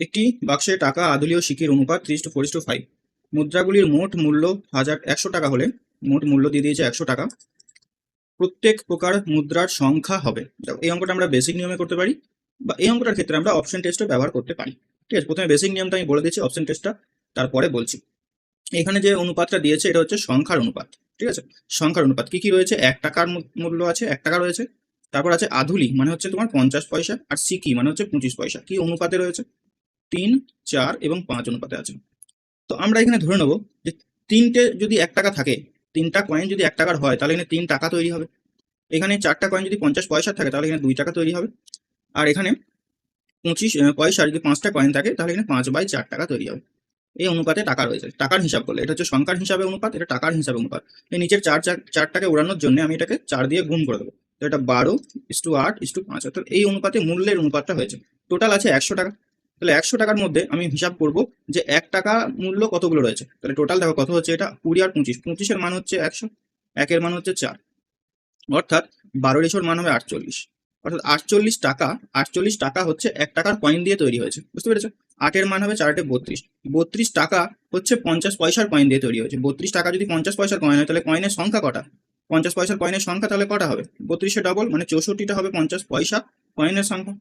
একটি বাক্সে টাকা, আদুলি ও সিকির অনুপাত 3:4:5। মুদ্রাগুলির মোট মূল্য 100 টাকা হলে, মোট মূল্য দিয়ে দিয়েছে 100 টাকা, প্রত্যেক প্রকার মুদ্রার সংখ্যা হবে। দেখো, এই অঙ্কটা আমরা বেসিক নিয়মে করতে পারি, বা এই অঙ্কটার ক্ষেত্রে আমরা অপশন টেস্টও ব্যবহার করতে পারি। ঠিক আছে, প্রথমে বেসিক নিয়মটা আমি বলে দিচ্ছি, অপশন টেস্টটা তারপরে বলছি। এখানে যে অনুপাতটা দিয়েছে এটা হচ্ছে সংখ্যার অনুপাত। ঠিক আছে, সংখ্যার অনুপাত কি কি রয়েছে? 1 টাকার মূল্য আছে, 1 টাকা রয়েছে। তারপর আছে আধুলি, মানে হচ্ছে তোমার 50 পয়সা, আর সিকি মানে হচ্ছে 25 পয়সা। কি অনুপাতে রয়েছে? 3, 4 এবং 5 অনুপাতে আছে। তো আমরা এখানে ধরে নেবো যে তিনটে যদি 1 টাকা থাকে, তিনটা কয়েন যদি 1 টাকার হয়, তাহলে এখানে 3 টাকা তৈরি হবে। এখানে 4টা কয়েন যদি 50 পয়সা থাকে, তাহলে এখানে 2 টাকা তৈরি হবে। আর এখানে 25 পয়সা যদি 5টা কয়েন থাকে, তাহলে এখানে 5/4 টাকা তৈরি হবে। এই অনুপাতে টাকা রয়েছে। টাকার হিসাব করলে এটা হচ্ছে সংখ্যার হিসাবে অনুপাত, এটা টাকার হিসাবে অনুপাত। এই নিচের চারটাকে উড়ানোর জন্য আমি এটাকে 4 দিয়ে গুণ করে দেবো। তো এটা 12:8:5, অর্থাৎ এই অনুপাতে মূল্যের অনুপাতটা হয়েছে। টোটাল আছে 100 টাকা। তাহলে 100 টাকার মধ্যে আমি হিসাব করব যে 1 টাকা মূল্য কতগুলো রয়েছে। তাহলে টোটাল দেখো কত হচ্ছে, এটা 20 আর 25। 25-এর মান হচ্ছে 100, 1-এর মান হচ্ছে 4, অর্থাৎ 12-এর মান হবে 48। অর্থাৎ 48 টাকা হচ্ছে 1 টাকার কয়েন দিয়ে তৈরি হয়েছে। বুঝতে পেরেছো? 8-এর মান হবে 4 32। 32 টাকা হচ্ছে 50 পয়সার কয়েন দিয়ে তৈরি হয়েছে। 32 টাকা যদি 50 পয়সার কয়েন হয়, তাহলে কয়েনের সংখ্যা কটা? 50 পয়সার কয়েনের সংখ্যা তাহলে কটা হবে? 32-এর ডবল, মানে 64টা হবে 50 পয়সা কয়েনের সংখ্যা।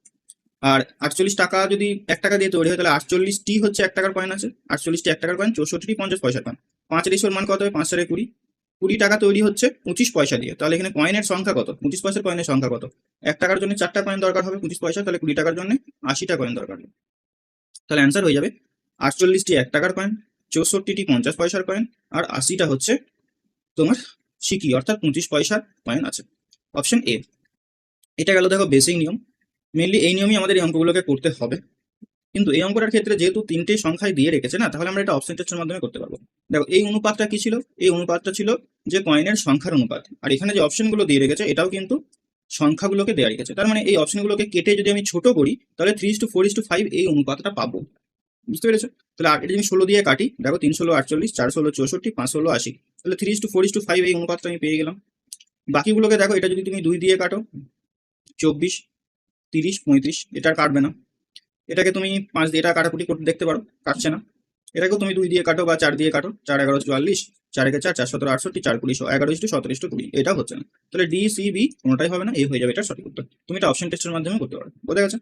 আর 48 টাকা যদি 1 টাকা দিয়ে তৈরি হয়, তাহলে 48টি হচ্ছে 1 টাকার কয়েন আছে। 48টি 1 টাকার কয়েন, 64টি 50 পয়সার কয়েন। 5-এর মান কত হবে? 5-4 20। 20 টাকা তৈরি হচ্ছে 25 পয়সা দিয়ে। তাহলে এখানে কয়েনের সংখ্যা কত? 25 পয়সার কয়েনের সংখ্যা কত? 1 টাকার জন্য 4টা কয়েন দরকার হবে 25 পয়সা, তাহলে 20 টাকার জন্য 80টা কয়েন দরকার হবে। তাহলে অ্যান্সার হয়ে যাবে 48টি 1 টাকার কয়েন, 64টি 50 পয়সার কয়েন, আর 80টা হচ্ছে তোমার সিকি, অর্থাৎ 25 পয়সার কয়েন আছে। Option A. এটা গেল দেখো বেসিক নিয়ম। মেনলি এই নিয়মই আমাদের এই অঙ্কগুলোকে করতে হবে। কিন্তু এই অঙ্কটার ক্ষেত্রে যেহেতু 3টে সংখ্যায় দিয়ে রেখেছে না, তাহলে আমরা এটা অপশন টেস্টের মাধ্যমে করতে পারবো। দেখো, এই অনুপাতটা কি ছিল? এই অনুপাতটা ছিল যে কয়েনের সংখ্যার অনুপাত। আর এখানে যে অপশনগুলো দিয়ে রেখেছে, এটাও কিন্তু সংখ্যাগুলোকে দেওয়া রেখেছে। তার মানে এই অপশনগুলোকে কেটে যদি আমি ছোট করি, তাহলে 3:4:5 এই অনুপাতটা পাবো। বুঝতে পেরেছো? তাহলে এটা যদি 16 দিয়ে কাটি, দেখো 3-16 48, 4-16 64, 5-16 80। তাহলে 3:4:5 এই অনুপাতটা আমি পেয়ে গেলাম। বাকিগুলোকে দেখো, এটা যদি তুমি 2 দিয়ে কাটো, 24, 30, 35, এটা আর কাটবে না। এটাকে তুমি 5 দিয়ে এটা কাটাকুটি করতে দেখতে পারো, কাটছে না। এটাকেও তুমি 2 দিয়ে কাটো বা 4 দিয়ে কাটো, 4-11 44, 4-1-4, 4-17 68, 4-20 11:17:17, এটাও হচ্ছে না। তাহলে ডি, সি, বি কোনোটাই হবে না, এই হয়ে যাবে এটা সঠিক উত্তর। তুমি এটা অপশন টেস্টের মাধ্যমে করতে পারো। বোঝা গেছে?